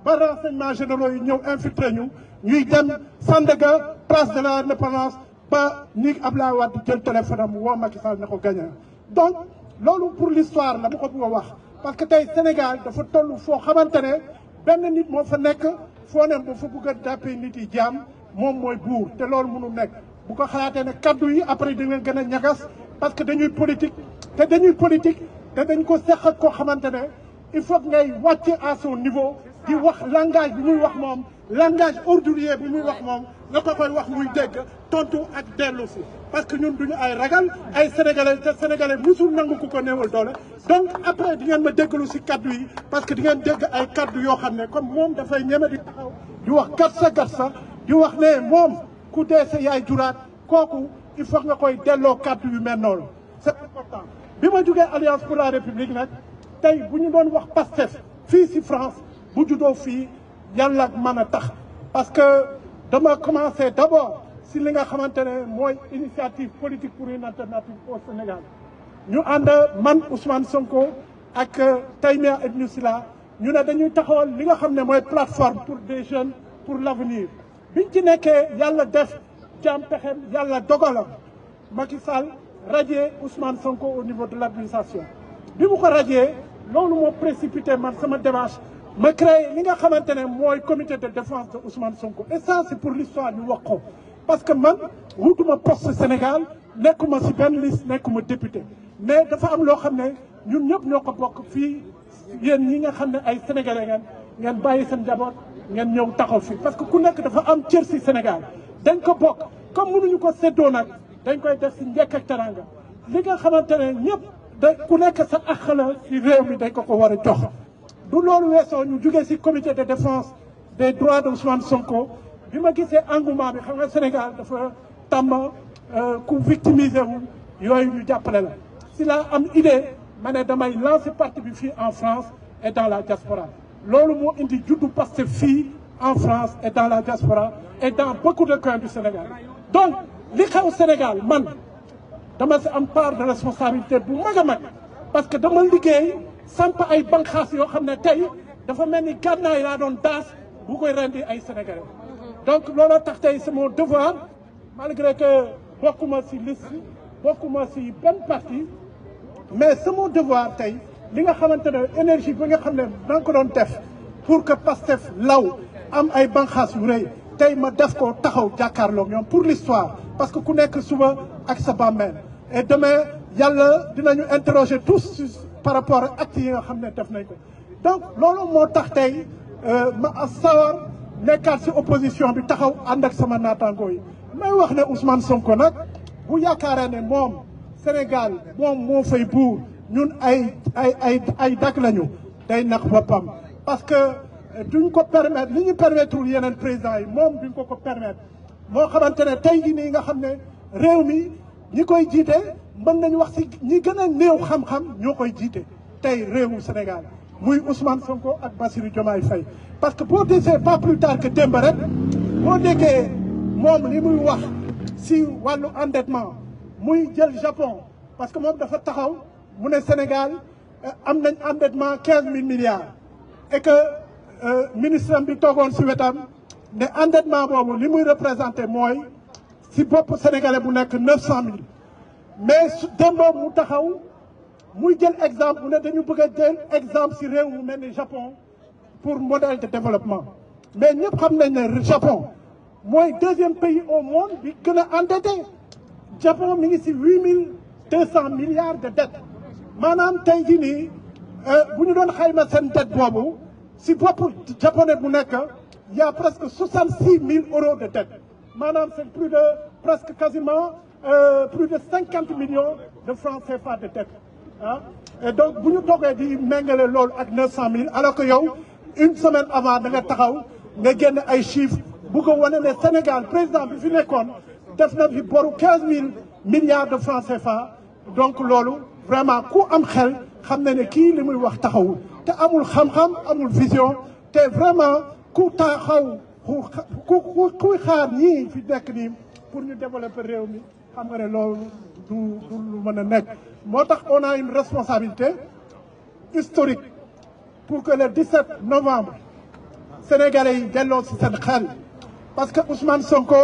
ba renseignements généraux yi ñëw infiltré ñu ñuy dem Sandaga place de la Indépendance ba ni Abdoulaye Wade jël téléphone am woo Macky Sall ne ko gagné donc loolu pour l'histoire la ma ko bëgg a wax parce que tey Sénégal dafa toll foo xamante ne benn nit moo fa nekk foo ne ba fa bëgg a jàppee nit yi jaam moom mooy buur te loolu mënu nekk bu ko xalaatee ne kaddu yi après da nga gën a ñagas parce que dañuy politique te dañ ko seq ak koo xamante ne il faut ngay wàcc à son niveau di wax langage bi muy wax moom langage ordurier bi muy wax moom nga ko koy wax muy dégg tontu ak dellu si parce que ñun duñu ay ragal ay sénégalais te sénégalais musul nangu ku ko néewal doole donc après di ngeen ma déggalu si kaddu yi parce que di ngeen dégg ay kaddu yoo xam ne comme moom dafay ñeme di taxaw di wax gatsa di wax ne moom ku dee sa yaay juraat kooku il faut nga koy delloo kaddu yu mel noonu c'est important bi ma jógee Alliance pour la République nag tey bu ñu doon wax Pastef fii si France bu juddoo fii yàlla mën a tax parce que dama commencé d'abord si li nga xamante ne mooy initiative politique pour une alternative au Sénégal ñu ànd man Ousmane Sonko ak Taïmia Ibnou Sila ñu ne dañuy taxawal li nga xam ne mooy plateforme pour des jeunes pour l'avenir biñ ci nekkee yàlla def jaam pexem yàlla dogalam Macky Sall radié Ousmane Sonko au niveau de l'administration bi mu ko radié loolu moo précipité man sama démarche ma créé li nga xamante ne mooy comité de défense de Ousmane Sonko et ça c'est pour l'histoire ñu wax ko parce que man wutuma poste Sénégal nekkuma ci benn liste nekkuma député mais dafa am loo xam ne ñun ñëpp ñoo ko bokk fii yéen ñi nga xam ne ay sénégalais ngeen bàyyi seen njaboot ngeen ñëw taxaw fii parce que ku nekk dafa am cër ci Sénégal dañ ko bokk comme mënuñu ko séddoo nag dañ koy def ci njëkk ak teranga li nga xamante ne ñëpp da ku nekk sa àq la ci réew mi dañ ko war a jox du loolu weesoo ñu jugee ci comité de défense des droits de Ousmane Sonko bi ma gisee engouement bi xam nga Sénégal dafa tàmm ku victimisé wu yooyu ñu jàppale la si la am idée ma ne damay lancer parti bi fii en France et dans la diaspora loolu moo indi juddu Pastef fii en France et dans la diaspora et dans beaucoup de coins du Sénégal donc li xew Sénégal man dama si am part de responsabilité bu mag a mag parce que dama liggéey samp ay banqaas yoo xam ne tey dafa mel ni gànnaay laa doon daas bu koy rendi ay Sénégalais donc looloo tax tey c'est mon devoir malgré que bokkuma si liste bokkuma si benn parti mais c'est mon devoir tey li nga xamante ne énergie bi nga xam ne da nga ko doon def pour que Pastef law am ay banqaas yu rëy tey ma def ko taxaw jàkkaarloog ñoom pour l'histoire parce que ku nekk suba ak sa bàmmeel et demain yàlla dinañu interroger tous par rapport ak actes yi nga xam ne def nañ ko donc loolu moo tax tey ma sawar nekkaat si opposition bi taxaw ànd ak sama naataangoo yi may wax ne Ousmane Sonko nag bu yaakaaree ne moom Sénégal moom moo fay buur ñun ay dak lañu day nax boppam parce que duñ ko permettre li ñu permettre yeneen président yi moom duñ ko permettre moo xamante ne tey jii nii nga xam ne réew mi ñi koy jiite mën nañu wax si ñi gën a néew xam-xam ñoo koy jiite tey réewu Sénégal muy Ousmane Sonko ak Bassirou Diomaye Faye parce que boo desee pas plus tard que démb rek boo déggee moom li muy wax si wàllu endettement muy jël Japon parce que moom dafa taxaw mu ne Sénégal am nañ endettement 15 000 milliards et que ministre bi toogoon si wetam ne endettement boobu li muy représenté mooy si bopp sénégalais bu nekk 900 000 mais su démboo mu taxaw muy jël exemple mu ne dañu bëgg a jël exemple si réew mu mel ni Japon pour modèle de développement mais ñëpp xam nañ ne Japon mooy deuxième pays au monde bi gën a endetté Japon mi ngi si 8200 milliards de dettes maanaam tey jii nii bu ñu doon xayma seen dette boobu si bopp japonais bu nekk y a presque 66 000 euros de dette maanaam c'est plus de presque quasiment plus de 50 millions de francs CFA de dette ah et donc bu ñu toogee di méngale loolu ak 900 000 alors que yow une semaine avant da nga taxaw nga génn ay chiffres bu ko wane ne Sénégal président bi fi nekkoon def na fi boru 15 000 milliards de francs CFA donc loolu vraiment ku am xel xam na ne kii li muy wax taxawul te amul xam-xam amul vision te vraiment ku taxaw kuy xaar ñii fi nekk nii pour ñu développer réew mi xam nga ne loolu du lu mën a nekk moo tax on a une responsabilité historique pour que le 17 novembre sénégalais yi delloo si seen xel parce que Ousmane Sonko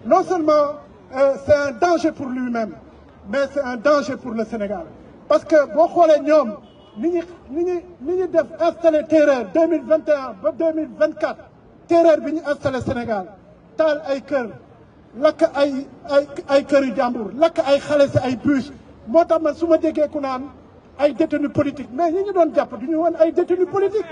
non seulement c'est un danger pour lui-même mais c'est un danger pour le Sénégal parce que boo xoolee ñoom ni ñu def installé terreur 2021 ba 2024 terreur bi ñu installé Sénégal taal ay kër lakk ay kër yu jàmbur lakk ay xale si ay bus moo tax man su ma déggee ku naan ay détenus politiques mais ñi ñu doon jàpp du ñu woon ay détenus politiques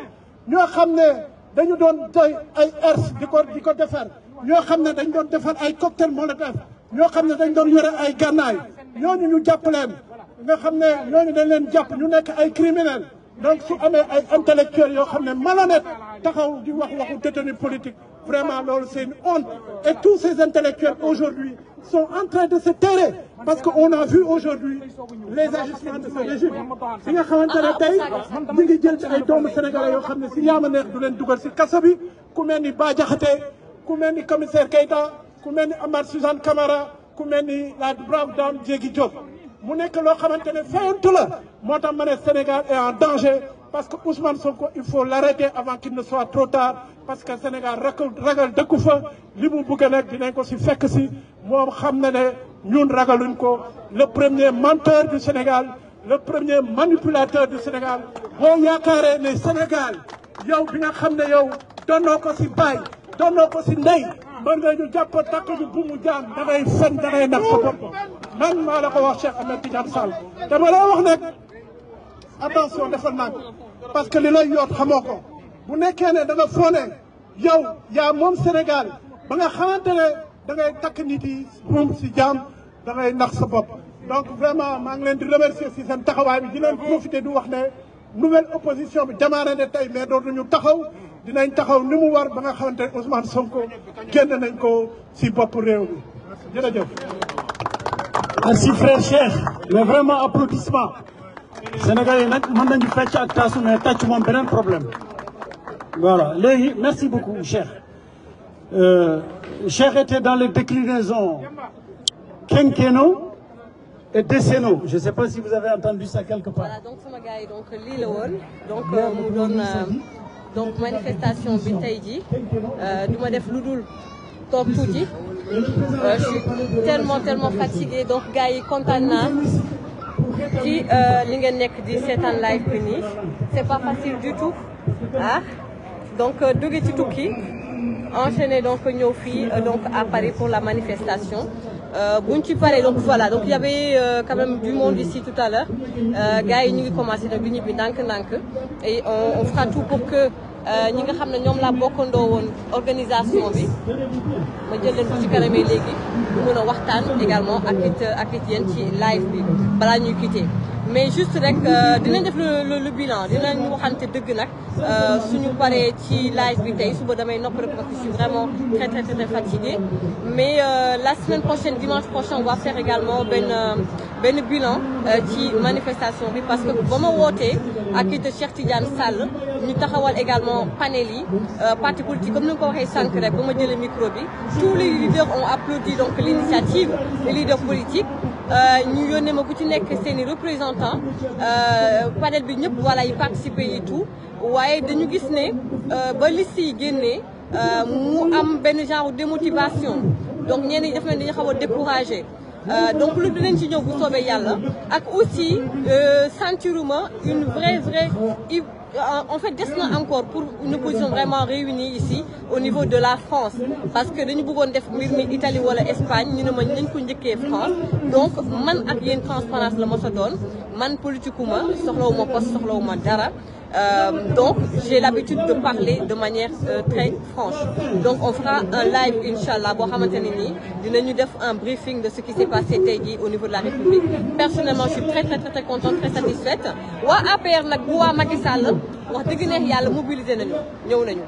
ñoo xam ne dañu doon doy ay ers di ko defar ñoo xam ne dañ doon defar ay cocktail molotov ñoo xam ne dañ doon yore ay gànnaay ñooñu ñu jàpp leen nga xam ne ñooñu dañ leen jàpp ñu nekk ay criminels donc su amee ay intellectuels yoo xam ne malhonnête taxaw di wax waxu détenu politique vraiment loolu c'est une honte et tous ces intellectuels aujourd'hui sont en train de se terrer parce que on a vu aujourd'hui les agissements de ce régime si nga xamante ne tey ñu ngi jël ci ay doomu sénégalais yoo xam ne si yaama neex du leen dugal si kaso bi ku mel ni Bah Diakhaté ku mel ni commissaire Keïta ku mel ni Amath Suzanne Camara ku mel ni la brave dame Diégui Diop mu nekk loo xamante ne fayantu la moo tax ma ne Sénégal est en danger parce que Ousmane Sonko il faut l'arrêter avant qu'il ne soit trop tard parce que Sénégal ragal dëkku fa li mu bëgg nag dinañ ko si fekk si moom xam na ne ñun ragaluñ ko le premier menteur du Sénégal le premier manipulateur du Sénégal boo yaakaaree ne Sénégal yow bi nga xam ne yow donnoo ko si baay donnoo ko si ndey mën nga ñu jàpp takk ñu bu mu jaam da ngay fen da ngay nax sa bopp man maa la ko wax Cheikh Ahmed Tidiane Sall dama la wax nag attention dafa nag parce que li lay yoot xamoo ko bu nekkee ne da nga foone yow yaa moom Sénégal ba nga xamante ne da ngay takk nit yi buum si jaam da ngay nax sa bopp donc vraiment maa ngi leen di remercier si seen taxawaay bi di leen profiter di wax ne nouvelle opposition bi démarré na tey mais dootuñu taxaw dinañ taxaw ni mu war ba nga xamante ne Ousmane Sonko génn nañ ko si bopp réew mi jërëjëf. Merci frère Cheikh mais vraiment applaudissement Sénégal yi nag mën nañu fecc ak taasu mais tàcc moom beneen problème voilà léegi merci beaucoup Cheikh. Cheikh était dans les déclinaisons quinquennaux et décennaux. Je ne sais pas si vous avez entendu ça quelque part. Voilà, donc sama gars yi donc lii la woon donc mu doon donc manifestation bi tey jii du ma def lu dul toog tuuti je suis tellement fatiguée donc gars yi kontaan naa ci li ngeen nekk di seetaan live bi nii c'est pas facile du tout ah donc jóge ci tukki enchaîné donc ñëw fii donc à Paris pour la manifestation buñ ci paree donc voilà donc il y avait quand même du monde ici tout à l'heure gars yi ñu ngi commencé nag di ñibbi ndànk-ndànk et on fera tout pour que ñi nga xam ne ñoom laa bokkandoo woon organisation bi ma jël leen ko ci kanamee léegi ñu mën a waxtaan également ak it yéen ci live bi balaa ñuy quitter mais juste rek dinañ def le bilan dinañ waxante dëgg nag suñu paree ci live bi tey suba damay noppal parce que je suis vraiment très fatiguée mais la semaine prochaine dimanche prochain on va faire également benn bilan ci manifestation bi parce que ba ma wootee ak it Cheikh Tidiane Sall ñu taxawal également panel yi parti politique comme ni nga ko waxee sànq rek ba ma jëlee micro bi tous les leaders ont applaudi donc l'initiative des leaders politiques ñu yónnee ma ku ci nekk seeni représentant panel bi ñëpp voilà yi participer yi tout waaye dañu gis ne ba liste yi génnee mu am benn genre démotivation donc ñenn ñi def nañ dañu xaw a découragé donc lu dinañ ci ñëw bu soobee yàlla ak aussi sentiruma une vraie en fait des na encore pour une opposition vraiment réunie ici au niveau de la France parce que dañu bëggoon def mbir mi Italie wala Espagne ñu ne ma nañ ko njëkkee France donc man ak yéen transparence la ma sa doon man politiquement soxlawuma poste soxlawuma dara donc j'ai l'habitude de parler de manière très franche donc on fera un live inchallah boo xamante ne nii dinañu def un briefing de ce qui s'est passé tey jii au niveau de la République personnellement je suis très contente très satisfaite waa APR nag bu waa Macky Sall wax dëgg neex yàlla mobilisé nañu ñëw nañu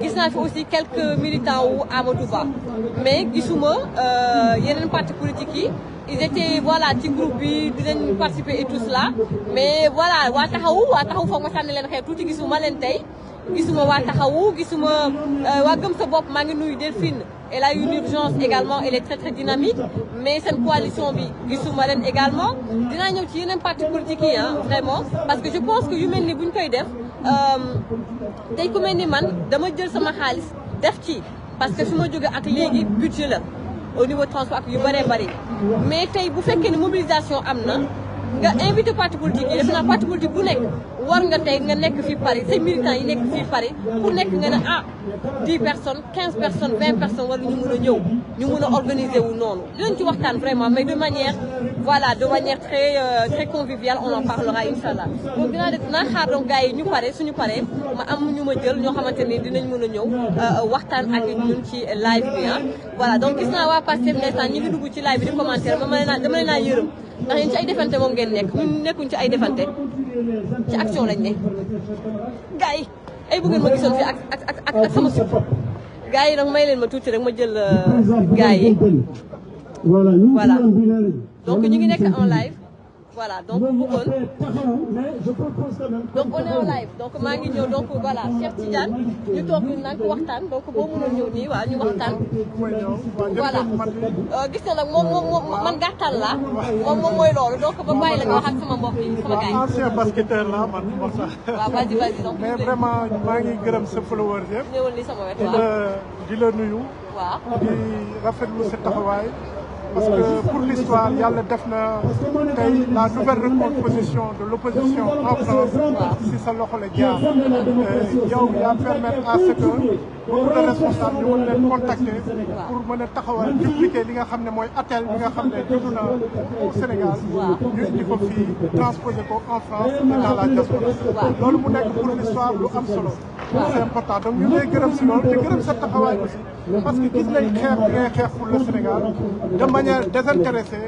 gis naa fi aussi quelques militants wu Amadou Ba mais gisuma yeneen partis politiques yi ils étaient voilà ci groupe bi dinañ participer et tout cela mais voilà waa taxawu foog ma sànni leen xeer tuuti gisuma leen tey gisuma waa taxawu gisuma waa gëm sa bopp maa ngi nuyu Delphine elle a eu une urgence également elle est très dynamique mais seen coalition bi gisuma leen également dinaa ñëw ci yeneen partis politiques yi vraiment parce que je pense que yu mel ni buñ koy def tey ku mel ni man dama jël sama xaalis def ci parce que fi ma jóge ak léegi budget la au niveau transport ak yu bëree bëri mais tey bu fekkee ne mobilisation am na nga invité parti politique yi def naa parti politique bu nekk war nga tey nga nekk fii Paris say militants yi nekk fii Paris ku nekk nga ne 10 personnes 15 personnes 20 personnes wala ñu mun a ñëw ñu mun a organiser wu noonu dinañ ci waxtaan vraiment mais de manière très conviviale on en parlera inchallah donc dinaa xaar donc gars yi ñu pare suñu paree ma am ñu ma jël ñoo xamante ni dinañ mën a ñëw waxtaan ak ñun ci live bi voilà donc gis naa waa Pastef ndeysaan ñi ngi dugg ci live bi di commentaire dama leen naa yërëm ndax yéen ci ay defante moom ngeen nekk ñun nekkuñ ci ay defante ci action lañ ne gars yi ay bëggoon ma gisoon fi ak sama suuf gars yi nag may leen ma tuuti rek ma jël gars yi voilà donc ñu ngi nekk en live voilà donc bëggoon donc on est en live donc maa ngi ñëw donc voilà Cheikh Tidiane ñu toog ñu nag waxtaan donc boo mënoon ñëw nii waaw ñu waxtaan voilà gis na nag moom man gàttal la moom mooy loolu donc ba bàyyi la nga wax ak sama mbokk yi sama gars yi. ancien basketteur la man moo tax. waaw vas-y donc. mais vraiment maa ngi gërëm sa followers yëpp. ñëwal li sama wet waaw di la nuyu. waaw di rafetlu sa taxawaay. parce que pour l'histoire yàlla def na tey la nouvelle recomposition de l'opposition en France si sa loxo la jaar yow yaa permettre à ce que beaucoup de responsables ñu mën leen contacter pour mën a taxawal dupliquer li nga xam ne mooy ATEL bi nga xam ne juddu na au Sénégal ñu indi ko fii transposer ko en France et dans la diaspora loolu mu nekk pour l'histoire lu am solo c'est important donc ñu lay gërëm si loolu te gërëm sa taxawaay aussi parce que gis nañ xeex bi ngay xeex pour le Sénégal de manière désintéressée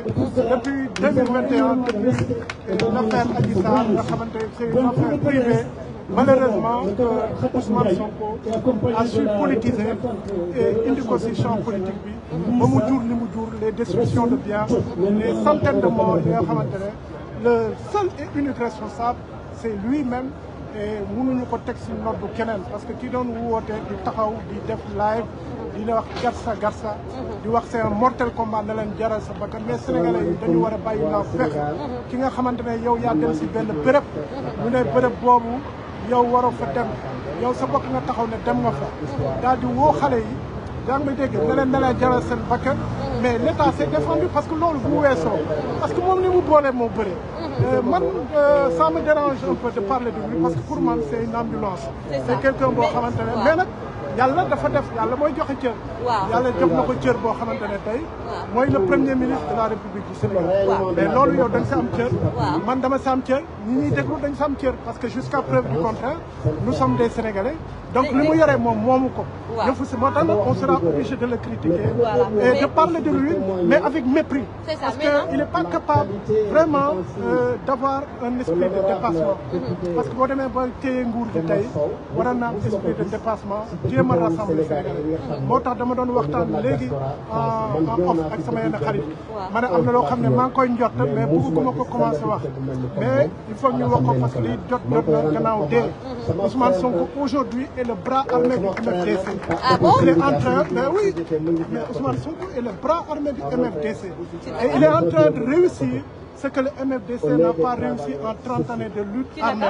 depuis 2021 depuis l'affaire Adji Sarr nga xamante c'est une affaire privée. Malheureusement, Ousmane Sonko a su politiser et indi ko ci champ politique bi ba mu jur li mu jur les destructions de biens, les centaines de morts yi nga xamante ne le seul et unique responsable c'est lui-même et mënuñu ko teg ci noddu keneen parce que ki doon woote di taxaw di def live di wax garsa di wax c'est un mortel combat na leen jaral sa bakkan mais sénégalais yi dañu war a bàyyi naa fekk ki nga xamante ne yow yaa dem ci benn béréb mu ne béréb boobu yow waroo fa dem yow sa bopp nga taxaw ne dem nga fa daal di woo xale yi yaa ngi may dégg ne leen jaral seen bakkan mais l'État s'est défendu parce que loolu bu weesoo parce que moom li mu boole moo bëree man ça me dérange un peu de parler de lui parce que pour man c'est une ambulance c'est quelqu'un boo xamante ne mais nag yàlla dafa def yàlla mooy joxe cër yàlla jox na ko cër boo xamante ne tey mooy le premier ministre de la République du Sénégal mais loolu yow da nga si am cër man dama si am cër ñi ñuy déglu dañ si am cër parce que jusqu'à preuve du contraire nous sommes des Sénégalais donc li mu yore moom moomu ko yëfu si moo tax on sera obligé de le critiquer et de parler de lui mais avec mépris parce que il est pas capable vraiment d'avoir un esprit de dépassement parce que boo demee ba téye nguur gi tey war na am esprit de dépassement jéem a rassembler Sénégalais moo tax dama doon waxtaan léegi en off ak sama yenn xarit ma ne am na loo xam ne maa ngi koy njott mais bëgguma ko commencé wax mais il faut ñu wax ko parce que lii jot na gannaaw dee Ousmane Sonko aujourd'hui est le bras armé du MFDC. Ah bon? Il est en train, mais oui, mais Ousmane Sonko est le bras armé du MFDC. Et il est en train de réussir ce que le MFDC n'a pas réussi en 30 années de lutte armée.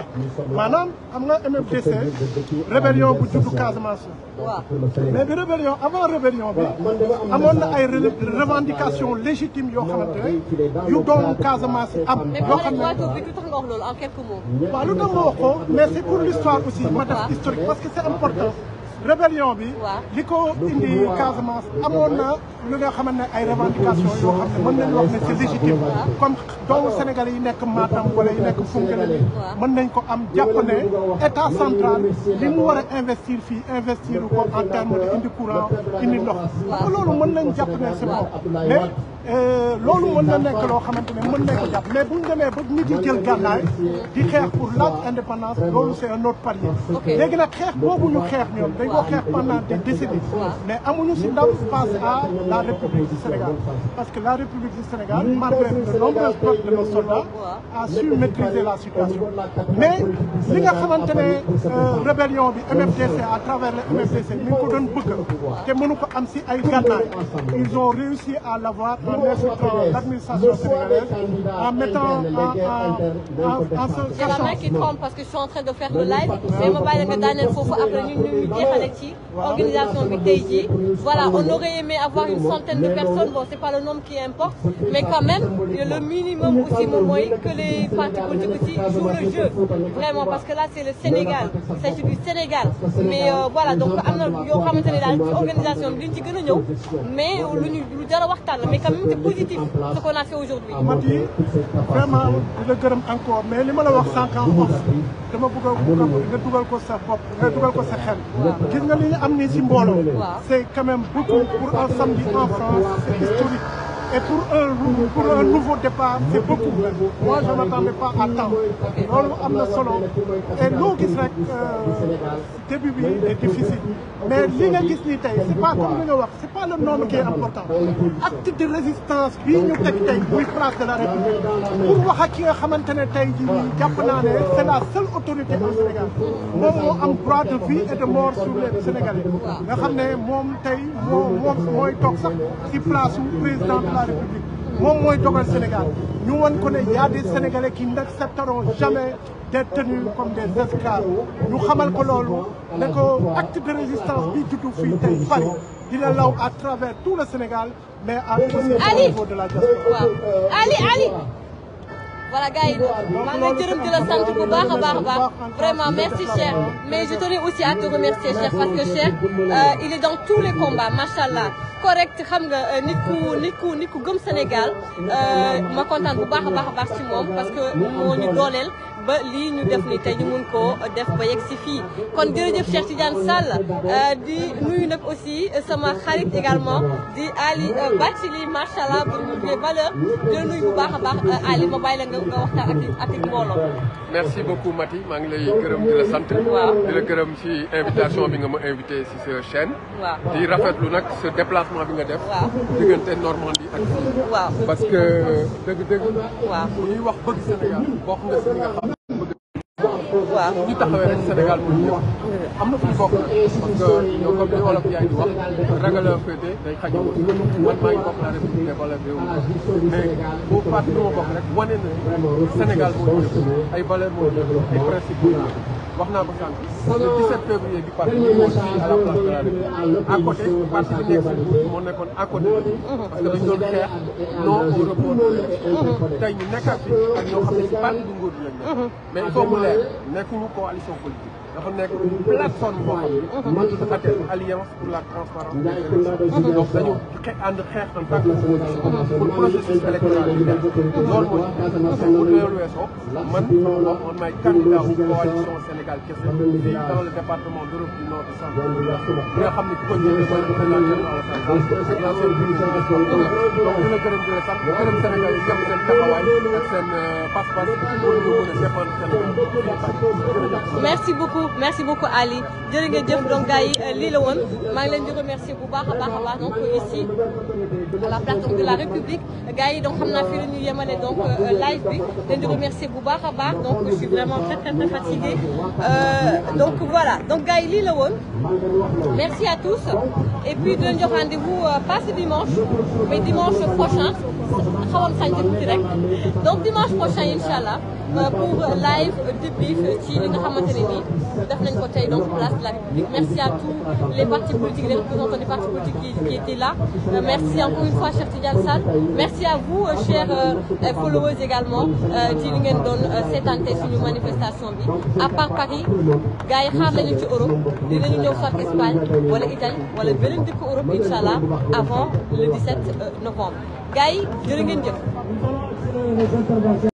Maanaam xam nga MFDC rébellion bu juddu Casamance la. mais bi rébellion avant rébellion bi amoon na ay revendications légitimes yoo xamante ne yu doomu Casamance am. yoo xam ne mais lu tax nga wax loolu en quelques mots. waaw lu tax ma wax ko mais c'est pour l'histoire aussi ma def historique parce que c'est important. rébellion bi li ko indi Casamance amoon na lu nga xamante ne ay revendications yoo xam ne mën nañu wax ne c'est légitime comme doomu Sénégalais yi nekk Matam wala yi nekk Foundiougne mën nañ ko am jàpp ne état central li mu war a investir fii investir ko en terme de indi courant indi ndox parce que loolu mën nañ jàpp ne c'est bon mais loolu mën na nekk loo xamante ne mën nañ ko jàpp mais bu ñu demee ba nit yi jël gànnaay di xeex pour l'indépendance loolu c'est un autre palier léegi nag xeex boobu ñu xeex ñoom dañ ko xeex pendant des décennies mais amuñu si ndam face à la République du Sénégal parce que la République du Sénégal malgré de nombreuses pertes de nos soldats a su maîtriser la situation mais li nga xamante ne rébellion bi MFDC à travers le MFDC mi ngi ko doon bëgg te mënu ko am si ay gànnaay ils ont réussi à l'avoir en infiltrant l'administration sénégalaise en mettant en se cachant. Il y a la main qui tremble parce que je suis en train de faire le live mais ma bàyyi la nga daaneel foofu après ñu jeexale ci organisation bi tey jii voilà on aurait aimé avoir une centaine de personnes bon c'est pas le nombre qui importe mais quand même le minimum aussi moom mooy que les partis politiques aussi jouent le jeu vraiment parce que là c'est le Sénégal il s'agit du Sénégal mais voilà donc am na yoo xamante ne daal ci organisation bi liñ ci gën a ñëw mais lu jar a waxtaan la mais quand même c'est positif ce qu'on a fait aujourd'hui. Mati vraiment di la gërëm encore mais li ma la wax sànq en off dama bëgg nga dugal ko sa bopp nga dugal ko sa xel. gis nga li ñu am nii si mbooloo. c'est quand même beaucoup pour un samedi en France c'est historique. Et pour un nouveau départ, c'est beaucoup. Moi, je ne m'attendais pas à temps. loolu am na solo et loo gis rek début bi est difficile mais li nga gis nii tey c'est pas comme li nga wax c'est pas le nombre qui est important acte de résistance bii ñu teg tey muy place de la République pour wax ak ki nga xamante ne tey jii jàpp naa ne c'est la seule autorité au Sénégal moom moo am droit de vie et de mort sur les Sénégalais nga xam ne moom tey mooy toog sax ci place su président de la République moom mooy dogal Sénégal ñu won ko ne y a des Sénégalais qui n'accepteront jamais d'être tenus comme des esclaves ñu xamal ko loolu ne ko acte de résistance bi juddu fii tey Paris dina law à travers tout le Sénégal mais à au niveau de la diaspora. Ali voilà gars yi maa ngi lay gërëm di la sant bu baax a baax vraiment merci Cheikh mais je tenais aussi à te remercier Cheikh parce que Cheikh il est dans tous les combats machallah correct xam nga nit ku gëm Sénégal ma kontaan bu baax a baax ci moom parce que moo ñu dooleel ba lii ñu def ni tey ñu mun koo def ba yegg si fii kon jërëjëf Cheikh Tidiane Sall di nuyu nag aussi sama xarit également di Ali Bathily macha allah bu ñu des valeurs di nuyu bu baax a baax Ali ma bàyyi la nga waxtaan ak mbooloo. merci beaucoup Mati maa ngi lay gërëm di la sant. waaw di la gërëm ci invitation bi nga ma invité ci sa chaîne. waaw di rafetlu nag ce déplacement bi nga def. waaw diggante Normandie ak fii. waaw parce que dëgg-dëgg. waaw bu ñuy wax bëgg Sénégal bokk nga ci li nga xam. waaw ñu taxawee rek Sénégal mooy ñëw am na fu ñu bokk parce que yow comme li wolof yaay di wax ragal a féete day xaj man maa ngi bokk la République des valeurs réew mais boo fàtte lu ma bokk rek wane na Sénégal moo ñëw ay valeurs moo ñëw ay principes moo ñëw wax naa ko sànq le 17 février bi passé ñu ngi fii à la place de la République à côté parti bi nekk si nguur moo nekkoon à côté parce que dañu doon xeex non au report tey ñu nekkaat fi ak ñoo xam ne si parti du nguur bi lañ nekk mais il faut mu leer nekkuñu coalition politique dafa nekk une plateforme boo xam ne dafa teg alliance pour la transparence des élections donc dañu ànd xeex en tant que opposition pour processus électoral bi def loolu moo ci bu loolu weesoo man man maay candidat wu coalition Sénégal kese fii dans le département d'Europe du Nord et centre bi nga xam ne ku ko jëlee mooy président général ak l'ancien ministre des sports donc dina gërëm di la sant gërëm Sénégal yi yëpp seen taxawaay ak seen pas-pas pour ñu mën a défendre Sénégal. Merci beaucoup Ali jërë ngeen jëf donc gars yi lii la woon maa ngi leen di remercier bu baax a baax donc ici à la plateforme de la République gars yi donc xam naa fii la ñu yemale donc live bi leen di remercier bu baax a baax donc je suis vraiment très fatiguée donc voilà donc gars yi lii la woon merci à tous et puis di leen jox rendez-vous pas ce dimanche mais dimanche prochain xawoon sañ tuuti rek donc dimanche prochain inchallah pour live débrief ci li nga xamante ne nii def nañ ko tey donc place de la République merci à tous les partis politiques les représentants des partis politiques qui étaient là merci encore une fois Cheikh Tidiane Sall merci à vous chers followers également ci li ngeen doon seetaan tey suñu manifestation bi à part Paris gars yi xaar lañu ci Europe dinañu ñëw soit Espagne wala Italie wala beneen dëkk Europe inchallah avant le 17 novembre gars yi jërë ngeen jëf